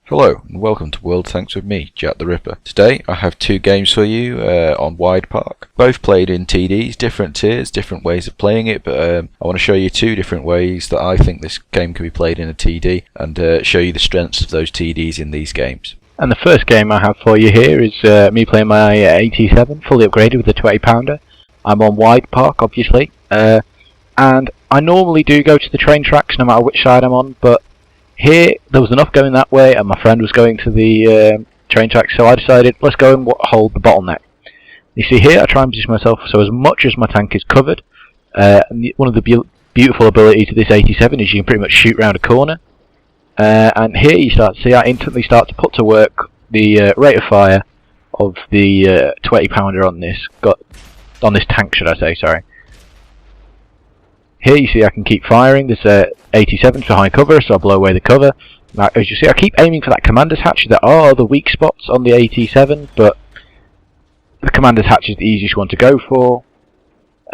Hello and welcome to World Tanks with me, Jack the Ripper. Today I have two games for you on Widepark. Both played in TDs, different tiers, different ways of playing it, but I want to show you two different ways that I think this game can be played in a TD and show you the strengths of those TDs in these games. And the first game I have for you here is me playing my AT7, fully upgraded with a 20 pounder. I'm on Widepark, obviously, and I normally do go to the train tracks no matter which side I'm on, but here there was enough going that way and my friend was going to the train tracks, so I decided let's go and hold the bottleneck. You see here I try and position myself so as much as my tank is covered. And one of the beautiful abilities of this 87 is you can pretty much shoot round a corner. And here you start to see I instantly start to put to work the rate of fire of the 20 pounder on this tank, should I say, sorry. Here you see I can keep firing. There's 87's behind cover, so I'll blow away the cover. Now, as you see, I keep aiming for that commander's hatch. There are the weak spots on the 87, but the commander's hatch is the easiest one to go for.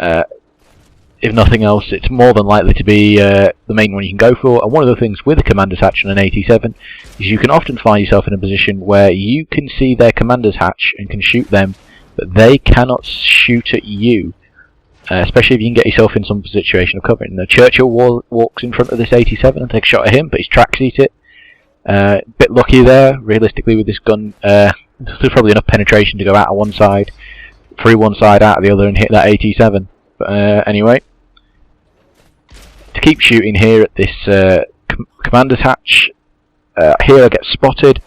If nothing else, it's more than likely to be the main one you can go for. And one of the things with a commander's hatch on an 87 is you can often find yourself in a position where you can see their commander's hatch and can shoot them, but they cannot shoot at you. Especially if you can get yourself in some situation of covering. The Churchill walks in front of this 87 and takes a shot at him, but he's trackseat it. Bit lucky there. Realistically, with this gun, there's probably enough penetration to go out of one side, through one side, out of the other, and hit that 87. But anyway, to keep shooting here at this commander's hatch, here I get spotted,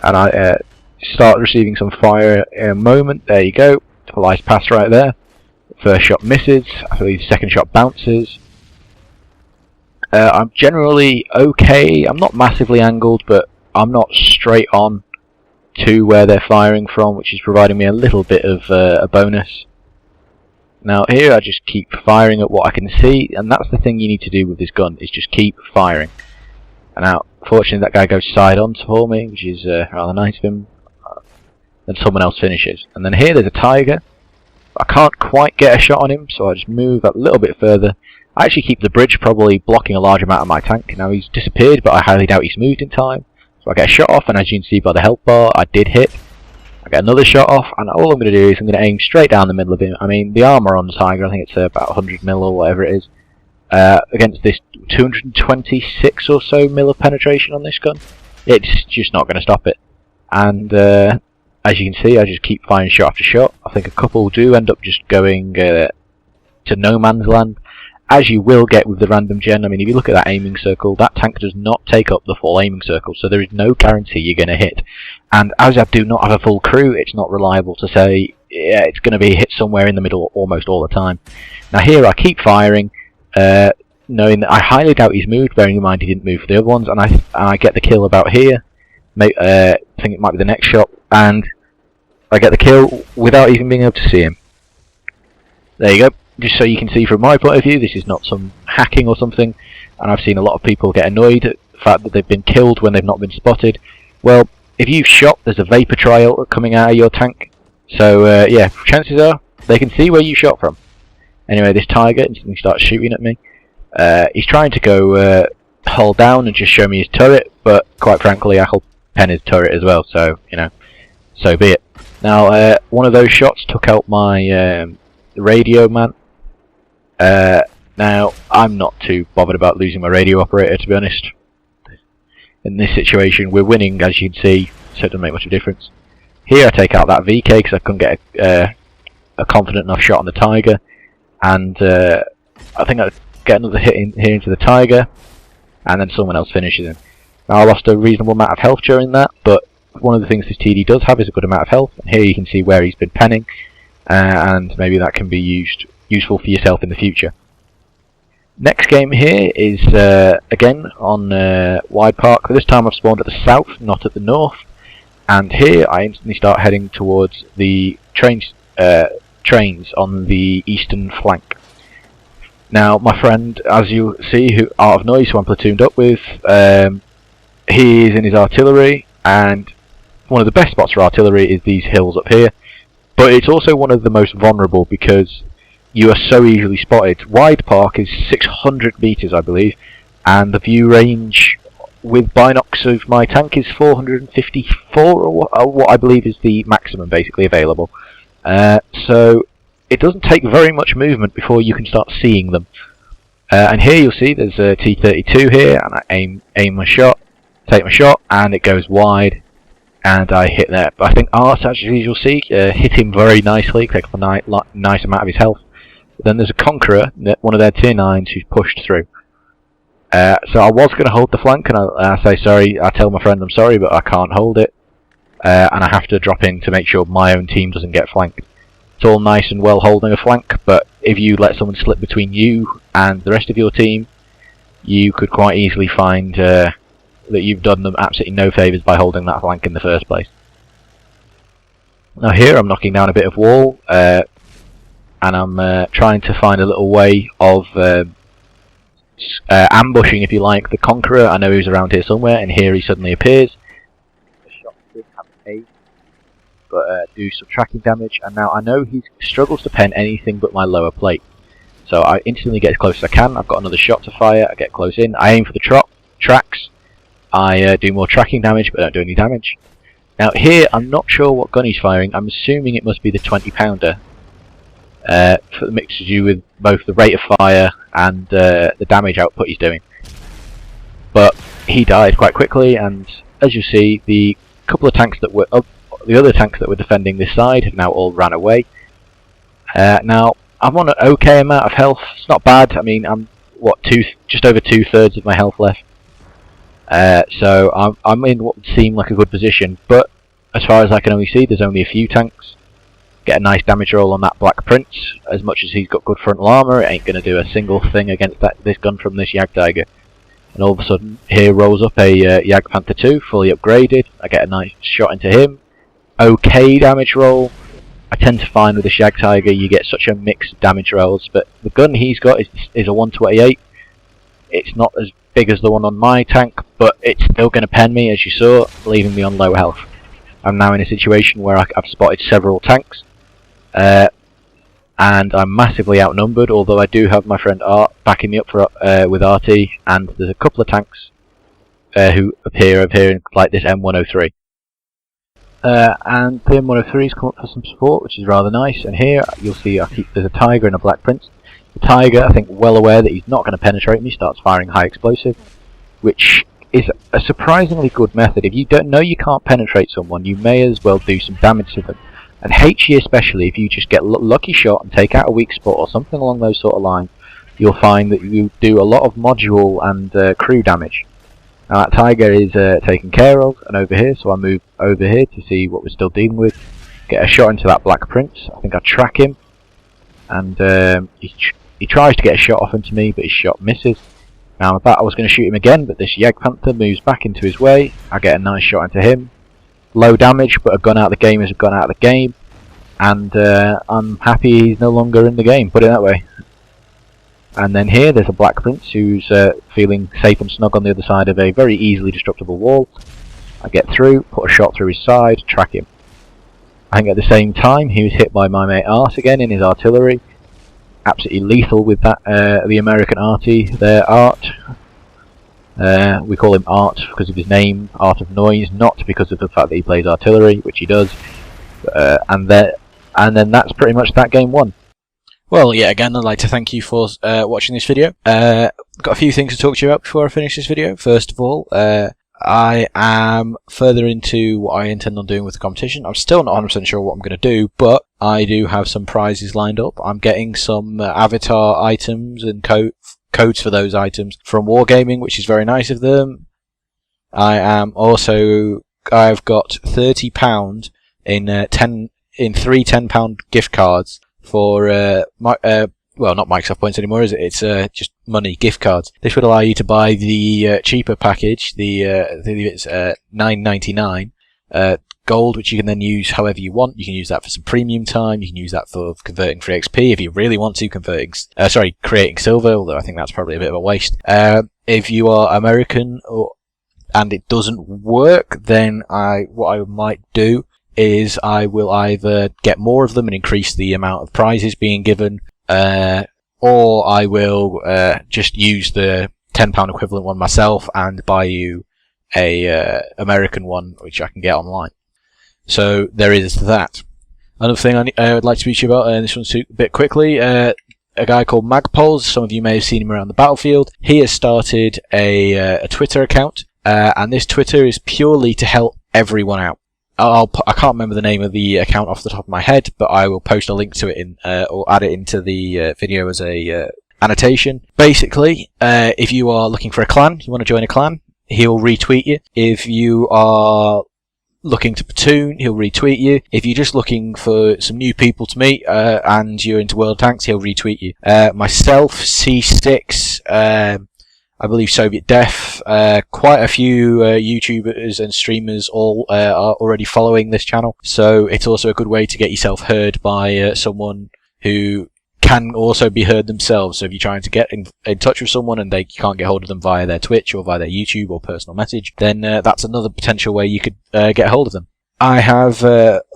and I start receiving some fire in a moment. There you go, nice pass right there. First shot misses, I believe the second shot bounces. I'm generally okay. I'm not massively angled, but I'm not straight on to where they're firing from, which is providing me a little bit of a bonus. Now here I just keep firing at what I can see, and that's the thing you need to do with this gun, is just keep firing. And now, fortunately that guy goes side on for me, which is rather nice of him. Then someone else finishes. And then here there's a Tiger. I can't quite get a shot on him, so I just move a little bit further. I actually keep the bridge probably blocking a large amount of my tank. Now he's disappeared, but I highly doubt he's moved in time. So I get a shot off, and as you can see by the health bar, I did hit. I get another shot off, and all I'm going to do is I'm going to aim straight down the middle of him. I mean, the armour on the Tiger, I think it's about 100 mil or whatever it is, against this 226 or so mil of penetration on this gun. It's just not going to stop it. And as you can see, I just keep firing shot after shot. I think a couple do end up just going to no man's land, as you will get with the random gen. I mean, if you look at that aiming circle, that tank does not take up the full aiming circle, so there is no guarantee you're going to hit. And as I do not have a full crew, it's not reliable to say, yeah, it's going to be hit somewhere in the middle almost all the time. Now here I keep firing, knowing that I highly doubt he's moved, bearing in mind he didn't move for the other ones, and I get the kill about here. I think it might be the next shot, and I get the kill without even being able to see him. There you go. Just so you can see from my point of view, this is not some hacking or something, and I've seen a lot of people get annoyed at the fact that they've been killed when they've not been spotted. Well, if you've shot, there's a vapor trail coming out of your tank, so yeah, chances are they can see where you shot from. Anyway, this Tiger instantly starts shooting at me. He's trying to go hull down and just show me his turret, but quite frankly I hull pen his turret as well, so, you know, so be it. Now, one of those shots took out my radio man. Now, I'm not too bothered about losing my radio operator, to be honest. In this situation, we're winning, as you can see, so it doesn't make much of a difference. Here I take out that VK because I couldn't get a confident enough shot on the Tiger, and I think I get another hit here into the Tiger, and then someone else finishes him. Now, I lost a reasonable amount of health during that, but one of the things this TD does have is a good amount of health, and here you can see where he's been penning, and maybe that can be useful for yourself in the future. Next game here is again on Widepark. This time I've spawned at the south, not at the north, and here I instantly start heading towards the trains on the eastern flank. Now, my friend, as you see, who Art of Noise, who I'm platooned up with, he is in his artillery, and one of the best spots for artillery is these hills up here, but it's also one of the most vulnerable because you are so easily spotted. Widepark is 600 meters, I believe, and the view range with binocs of my tank is 454, or what I believe is the maximum basically available. So it doesn't take very much movement before you can start seeing them. And here you'll see there's a T32 here, and I aim my shot, take my shot, and it goes wide, and I hit there. But I think Art, actually, as you'll see, hit him very nicely, takes up a nice amount of his health. But then there's a Conqueror, one of their tier 9s, who's pushed through. So I was going to hold the flank, and I say sorry. I tell my friend I'm sorry, but I can't hold it, and I have to drop in to make sure my own team doesn't get flanked. It's all nice and well holding a flank, but if you let someone slip between you and the rest of your team, you could quite easily find that you've done them absolutely no favours by holding that flank in the first place. Now here I'm knocking down a bit of wall, and I'm trying to find a little way of ambushing, if you like, the Conqueror. I know he's around here somewhere, and here he suddenly appears. The shot did have an aim, but do some tracking damage, and now I know he struggles to pen anything but my lower plate. So I instantly get as close as I can. I've got another shot to fire. I get close in. I aim for the tracks. I do more tracking damage, but don't do any damage. Now here, I'm not sure what gun he's firing. I'm assuming it must be the 20-pounder. For the mixes you with both the rate of fire and the damage output he's doing. But he died quite quickly, and as you see, the couple of tanks that were the other tanks that were defending this side have now all ran away. Now I'm on an okay amount of health. It's not bad. I mean, I'm just over 2/3 of my health left. So I'm in what would seem like a good position, but as far as I can only see, there's only a few tanks. Get a nice damage roll on that Black Prince. As much as he's got good frontal armour, it ain't going to do a single thing against this gun from this Jagdtiger. And all of a sudden, here rolls up a Jagdpanther 2, fully upgraded. I get a nice shot into him. Okay damage roll. I tend to find with this Jagdtiger you get such a mix of damage rolls, but the gun he's got is a 128. It's not as big as the one on my tank, but it's still going to pen me, as you saw, leaving me on low health. I'm now in a situation where I've spotted several tanks. And I'm massively outnumbered, although I do have my friend Art backing me up with RT, and there's a couple of tanks who appear like this M103. And the M103's come up for some support, which is rather nice, and here you'll see there's a Tiger and a Black Prince. The Tiger, I think, well aware that he's not going to penetrate me, starts firing high explosive, which is a surprisingly good method. If you don't know you can't penetrate someone, you may as well do some damage to them. And HE especially, if you just get a lucky shot and take out a weak spot or something along those sort of lines, you'll find that you do a lot of module and crew damage. Now that Tiger is taken care of, and over here, so I move over here to see what we're still dealing with. Get a shot into that Black Prince. I think I track him, and he tries to get a shot off into me, but his shot misses. Now I was going to shoot him again, but this Jagdpanther moves back into his way. I get a nice shot into him. Low damage, but a gun out of the game is a gun out of the game, and I'm happy he's no longer in the game, put it that way. And then here there's a Black Prince who's feeling safe and snug on the other side of a very easily destructible wall. I get through, put a shot through his side, track him. I think at the same time he was hit by my mate Art again in his artillery. Absolutely lethal with that, the American arty there, Art. We call him Art because of his name, Art of Noise, not because of the fact that he plays artillery, which he does. And then that's pretty much that game won. Well, yeah, again, I'd like to thank you for watching this video. Got a few things to talk to you about before I finish this video. First of all, I am further into what I intend on doing with the competition. I'm still not 100% sure what I'm going to do, but I do have some prizes lined up. I'm getting some avatar items and codes for those items from Wargaming, which is very nice of them. I've got £30 in three £10 gift cards for well, not Microsoft points anymore, is it? It's just money, gift cards. This would allow you to buy the cheaper package, I think it's $9.99 gold, which you can then use however you want. You can use that for some premium time. You can use that for converting free XP if you really want to, creating silver, although I think that's probably a bit of a waste. If you are American and it doesn't work, then what I might do is I will either get more of them and increase the amount of prizes being given, or I will just use the £10 equivalent one myself and buy you a American one which I can get online. So there is that. Another thing I would like to speak to you about, and this one's a bit quickly, a guy called Magpols. Some of you may have seen him around the battlefield. He has started a Twitter account, and this Twitter is purely to help everyone out. I can't remember the name of the account off the top of my head, but I will post a link to it in, or add it into the video as a annotation. Basically, if you are looking for a clan, you want to join a clan, he'll retweet you. If you are looking to platoon, he'll retweet you. If you're just looking for some new people to meet and you're into World Tanks, he'll retweet you. Myself, C6, I believe Soviet Def, quite a few YouTubers and streamers all are already following this channel, so it's also a good way to get yourself heard by someone who can also be heard themselves. So if you're trying to get in touch with someone and you can't get hold of them via their Twitch or via their YouTube or personal message, then that's another potential way you could get hold of them. I have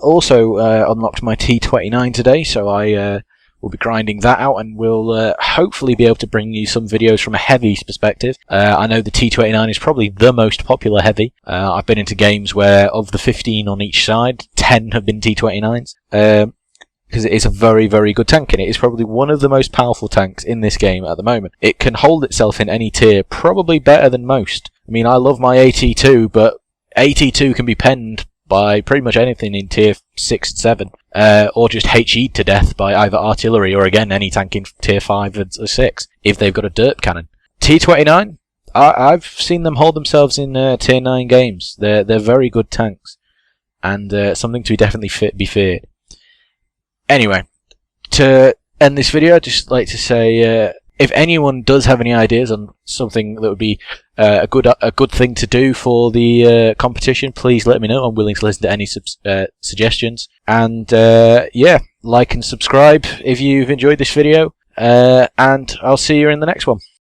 also unlocked my T29 today, so I will be grinding that out, and we'll hopefully be able to bring you some videos from a heavy's perspective. I know the T29 is probably the most popular heavy. I've been into games where of the 15 on each side, 10 have been T29s. Because it is a very, very good tank, and it is probably one of the most powerful tanks in this game at the moment. It can hold itself in any tier, probably better than most. I mean, I love my AT2, but AT2 can be penned by pretty much anything in tier 6 and 7, or just HE'd to death by either artillery or, again, any tank in tier 5 or 6, if they've got a derp cannon. T29, I've seen them hold themselves in tier 9 games. They're very good tanks, and something to definitely be feared. Anyway, to end this video, I'd just like to say, if anyone does have any ideas on something that would be a good thing to do for the competition, please let me know. I'm willing to listen to any suggestions. And yeah, like and subscribe if you've enjoyed this video, and I'll see you in the next one.